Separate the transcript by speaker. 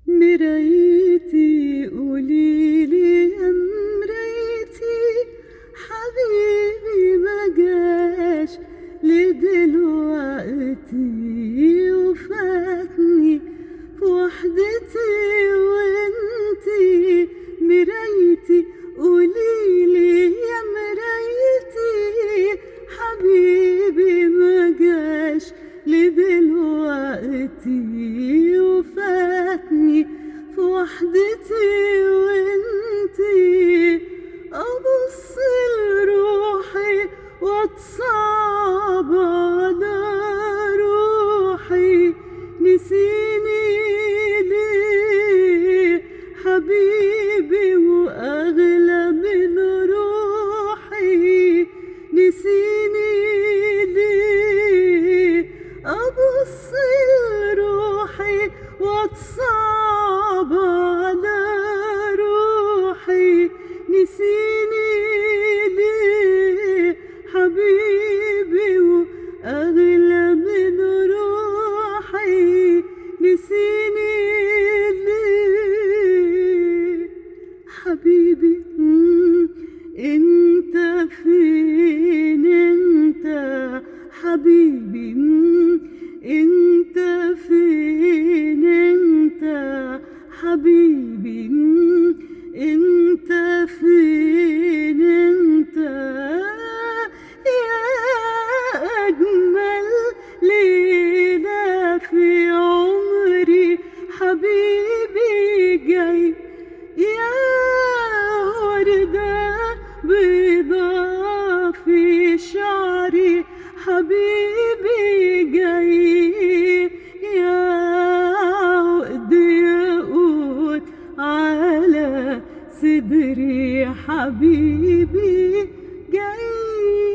Speaker 1: مرايتي قوليلي يا مرايتي، حبيبي ما جاش لدلوقتي وفاتني في وحدتي وانتي. مرايتي قوليلي يا مرايتي، حبيبي ما جاش لدلوقتي وفاتني في وحدتي وانتي. ابص لروحي واتصاب على روحي، نسيني ليه حبيبي واغلى من روحي؟ نسيني ليه؟ ابص لروحي واتصاب على روحي، نسيني ليه حبيبي واغلى من روحي؟ نسيني ليه حبيبي؟ انت فين انت حبيبي؟ انت فين انت حبيبي؟ انت فين انت يا اجمل ليلة في عمري؟ حبيبي جاي يا وردة بيضا في شعري، حبيبي جاي يا عقد ياقوت على صدري، حبيبي جاي.